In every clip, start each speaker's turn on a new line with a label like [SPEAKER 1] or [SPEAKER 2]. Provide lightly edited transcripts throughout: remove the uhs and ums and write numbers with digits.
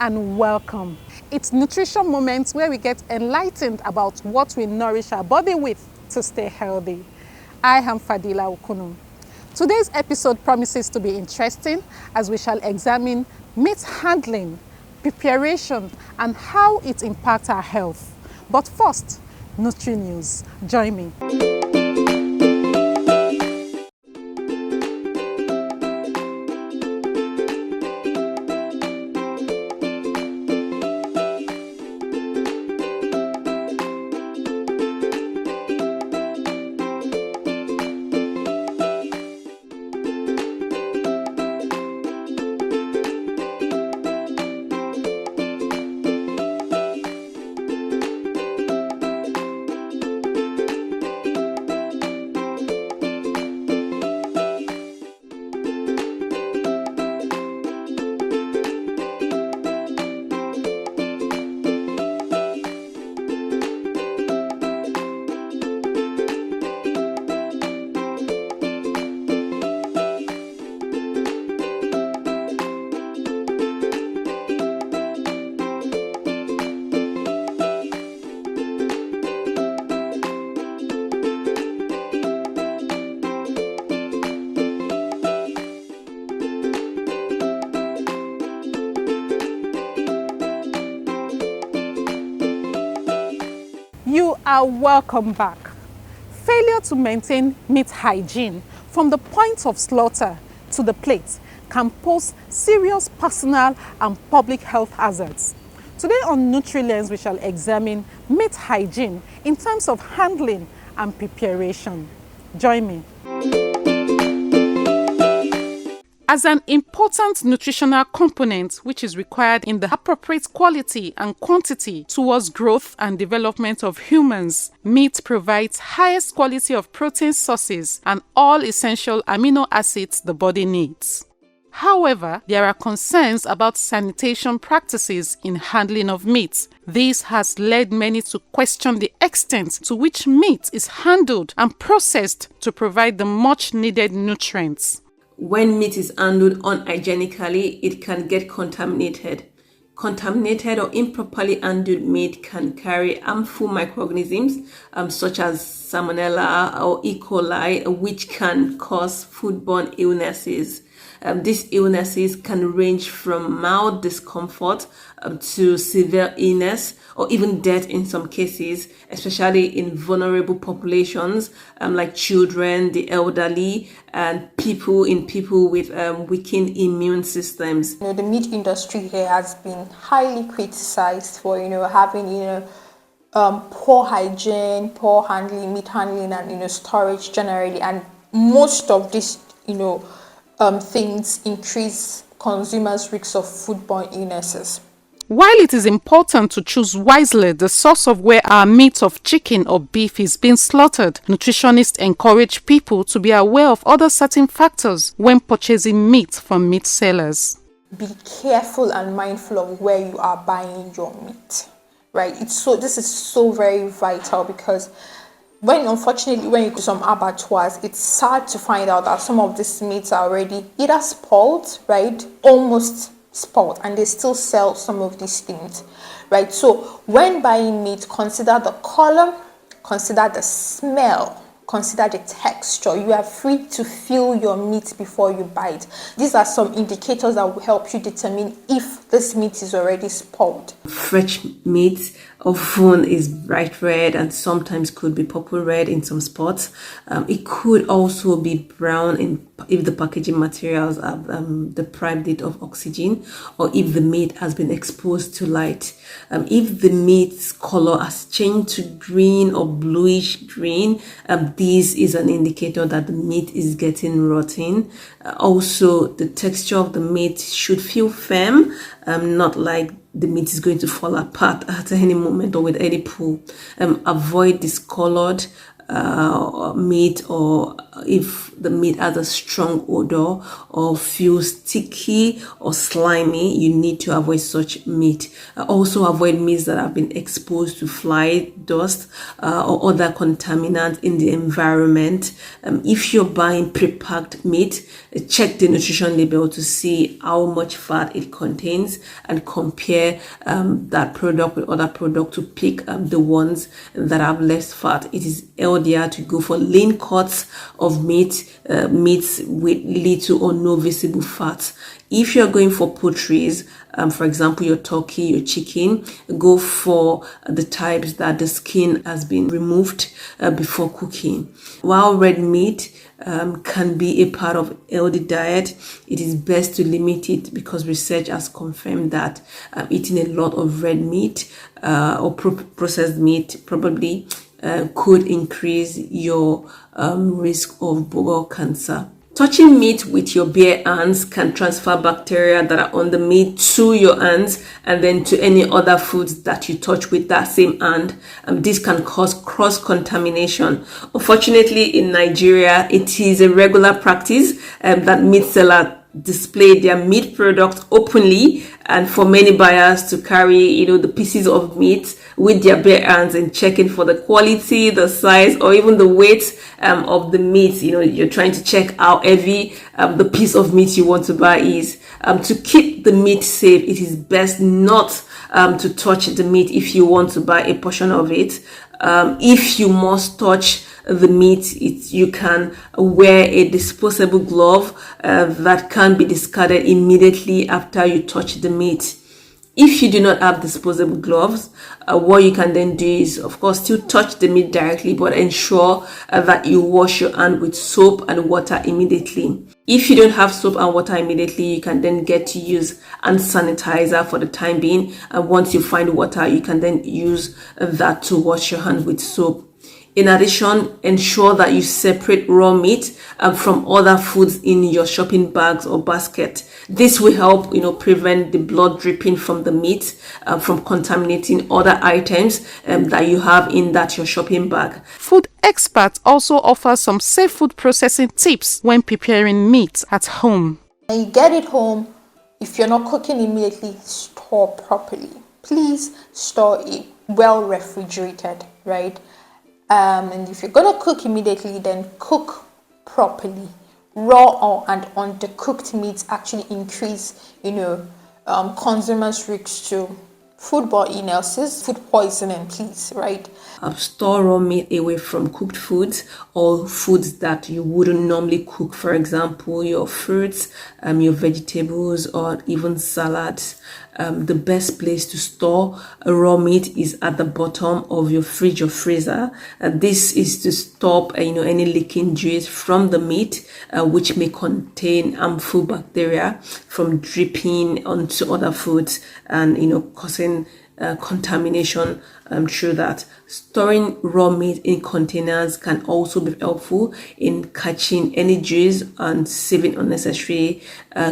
[SPEAKER 1] and welcome. It's nutrition moments where we get enlightened about what we nourish our body with to stay healthy. I am Fadila Okunu. Today's episode promises to be interesting as we shall examine meat handling, preparation, and how it impacts our health. But first, Nutri News. Join me. You are welcome back. Failure to maintain meat hygiene from the point of slaughter to the plate can pose serious personal and public health hazards. Today on NutriLens, we shall examine meat hygiene in terms of handling and preparation. Join me. As an important nutritional component which is required in the appropriate quality and quantity towards growth and development of humans, meat provides highest quality of protein sources and all essential amino acids the body needs. However, there are concerns about sanitation practices in handling of meat. This has led many to question the extent to which meat is handled and processed to provide the much needed nutrients.
[SPEAKER 2] When meat is handled unhygienically, it can get contaminated. Contaminated or improperly handled meat can carry harmful microorganisms such as Salmonella or E. coli, which can cause foodborne illnesses. These illnesses can range from mild discomfort to severe illness or even death in some cases, especially in vulnerable populations like children, the elderly, and people with weakened immune systems.
[SPEAKER 3] The meat industry here has been highly criticized for having poor hygiene, poor handling, meat handling, and storage generally, and most of these things increase consumers' risks of foodborne illnesses.
[SPEAKER 1] While it is important to choose wisely the source of where our meat of chicken or beef is being slaughtered, nutritionists encourage people to be aware of other certain factors when purchasing meat from meat sellers.
[SPEAKER 3] Be careful and mindful of where you are buying your meat, right? This is so very vital because unfortunately, when you go to some abattoirs, it's sad to find out that some of these meats are already either spoiled, right? Almost spoiled, and they still sell some of these things, right? So when buying meat, consider the color, consider the smell, consider the texture. You are free to feel your meat before you buy it. These are some indicators that will help you determine if this meat is already spoiled.
[SPEAKER 2] Fresh meat often is bright red and sometimes could be purple red in some spots. It could also be brown if the packaging materials have deprived it of oxygen, or if the meat has been exposed to light. If the meat's color has changed to green or bluish green, this is an indicator that the meat is getting rotten. Also, the texture of the meat should feel firm, not like the meat is going to fall apart at any moment or with any pull. Avoid discolored meat or if the meat has a strong odor or feels sticky or slimy, you need to avoid such meat. Also avoid meats that have been exposed to fly, dust, or other contaminants in the environment. If you're buying pre-packed meat, check the nutrition label to see how much fat it contains and compare that product with other products to pick the ones that have less fat. It is healthier to go for lean cuts of meats with little or no visible fat. If you're going for poultries, for example, your turkey, your chicken, go for the types that the skin has been removed before cooking. While red meat can be a part of healthy diet, it is best to limit it because research has confirmed that eating a lot of red meat or processed meat probably could increase your risk of bowel cancer. Touching meat with your bare hands can transfer bacteria that are on the meat to your hands and then to any other foods that you touch with that same hand. This can cause cross-contamination. Unfortunately, in Nigeria, it is a regular practice that meat sellers display their meat products openly, and for many buyers to carry the pieces of meat with their bare hands and checking for the quality, the size, or even the weight of the meat. You're trying to check how heavy the piece of meat you want to buy is. To keep the meat safe, it is best not to touch the meat if you want to buy a portion of it. If you must touch the meat, you can wear a disposable glove that can be discarded immediately after you touch the meat. If you do not have disposable gloves, what you can then do is, of course, still touch the meat directly, but ensure that you wash your hand with soap and water immediately. If you don't have soap and water immediately, you can then get to use hand sanitizer for the time being. And once you find water, you can then use that to wash your hand with soap. In addition, ensure that you separate raw meat from other foods in your shopping bags or basket. This will help, prevent the blood dripping from the meat from contaminating other items that you have in your shopping bag.
[SPEAKER 1] Food experts also offer some safe food processing tips when preparing meat at home.
[SPEAKER 3] When you get it home, if you're not cooking immediately, store properly. Please store it well refrigerated, right? And if you're gonna cook immediately, then cook properly. Raw and undercooked meats actually increase, consumers' risks to foodborne illnesses, food poisoning, please, right?
[SPEAKER 2] Store raw meat away from cooked foods or foods that you wouldn't normally cook. For example, your fruits, your vegetables, or even salads. The best place to store raw meat is at the bottom of your fridge or freezer. This is to stop any leaking juice from the meat, which may contain harmful bacteria from dripping onto other foods and causing contamination through that. Storing raw meat in containers can also be helpful in catching any juice and saving unnecessary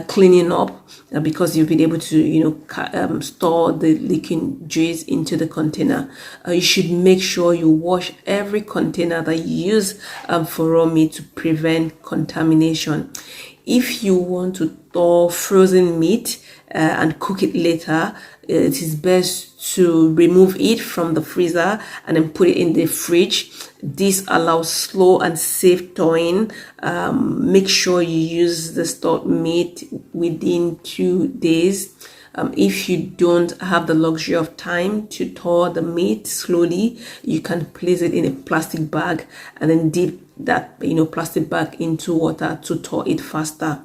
[SPEAKER 2] cleaning up because you've been able to store the leaking juice into the container. You should make sure you wash every container that you use for raw meat to prevent contamination. If you want to store frozen meat and cook it later, it is best to remove it from the freezer and then put it in the fridge. This allows slow and safe thawing. Make sure you use the stored meat within 2 days. If you don't have the luxury of time to thaw the meat slowly, you can place it in a plastic bag and then dip that plastic bag into water to thaw it faster.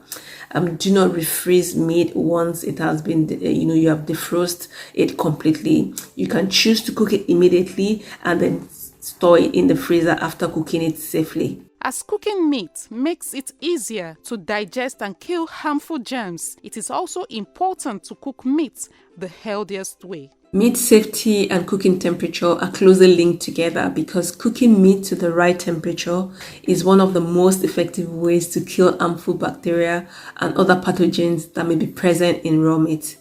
[SPEAKER 2] Do not refreeze meat once it has been you have defrosted it completely. You can choose to cook it immediately and then store it in the freezer after cooking it safely.
[SPEAKER 1] As cooking meat makes it easier to digest and kill harmful germs, it is also important to cook meat the healthiest way.
[SPEAKER 2] Meat safety and cooking temperature are closely linked together because cooking meat to the right temperature is one of the most effective ways to kill harmful bacteria and other pathogens that may be present in raw meat.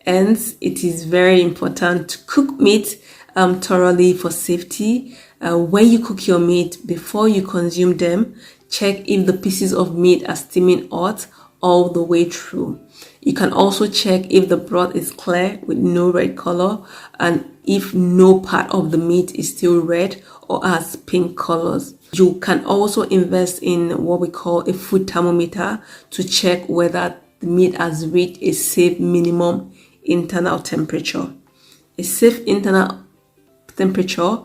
[SPEAKER 2] Hence, it is very important to cook meat thoroughly for safety. When you cook your meat, before you consume them, Check if the pieces of meat are steaming hot all the way through. You can also check if the broth is clear with no red color and if no part of the meat is still red or has pink colors. You can also invest in what we call a food thermometer to check whether the meat has reached a safe minimum internal temperature. A safe internal temperature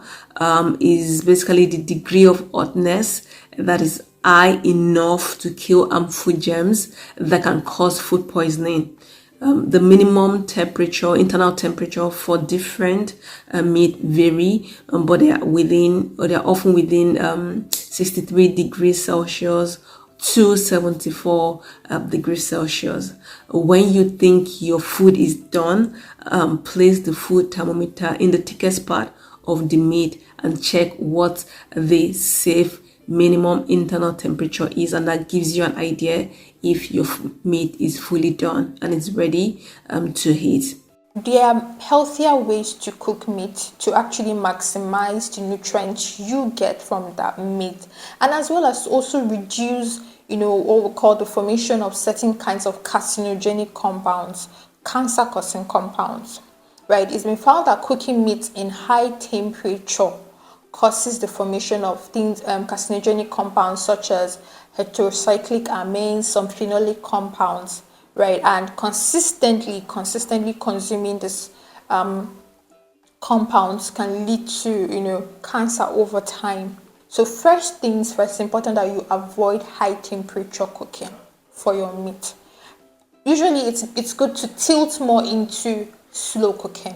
[SPEAKER 2] is basically the degree of hotness that is high enough to kill harmful germs that can cause food poisoning. The minimum temperature, internal temperature for different meat vary, but they are often within 63 degrees Celsius to 74 degrees Celsius. When you think your food is done, place the food thermometer in the thickest part of the meat and check what the safe minimum internal temperature is, and that gives you an idea if your meat is fully done and it's ready to eat.
[SPEAKER 3] There are healthier ways to cook meat to actually maximize the nutrients you get from that meat, and as well as also reduce, what we call the formation of certain kinds of carcinogenic compounds, cancer-causing compounds. Right? It's been found that cooking meat in high temperature causes the formation of things, carcinogenic compounds such as heterocyclic amines, some phenolic compounds, right? And consistently consuming this compounds can lead to, cancer over time. So first things first, it's important that you avoid high temperature cooking for your meat. Usually it's good to tilt more into slow cooking.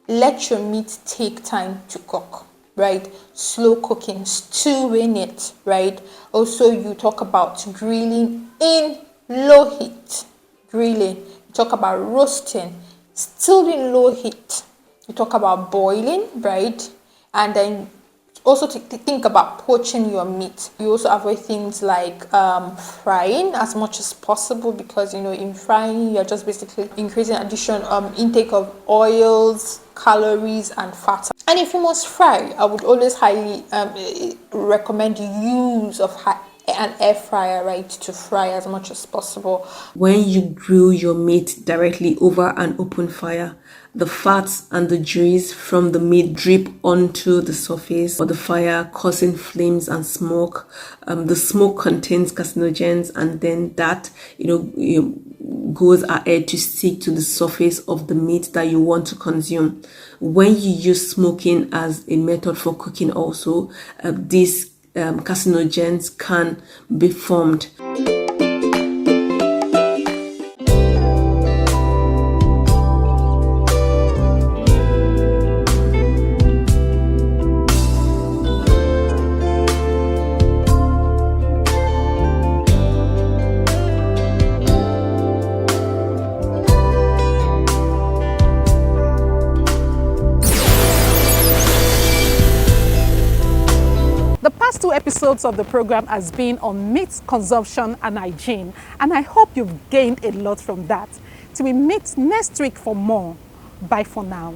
[SPEAKER 3] Let your meat take time to cook, right? Slow cooking, stewing it, right? Also, you talk about grilling in low heat. Grilling. You talk about roasting, still in low heat. You talk about boiling, right? And then also to think about poaching your meat. You also avoid things like frying as much as possible, because in frying you're just basically increasing intake of oils, calories and fat. And if you must fry, I would always highly recommend the use of an air fryer, right, to fry as much as possible.
[SPEAKER 2] When you grill your meat directly over an open fire, the fats and the juice from the meat drip onto the surface of the fire, causing flames and smoke. The smoke contains carcinogens, and then that goes ahead to stick to the surface of the meat that you want to consume. When you use smoking as a method for cooking, also these carcinogens can be formed.
[SPEAKER 1] Two episodes of the program has been on meat consumption and hygiene, and I hope you've gained a lot from that. Till we meet next week for more. Bye for now.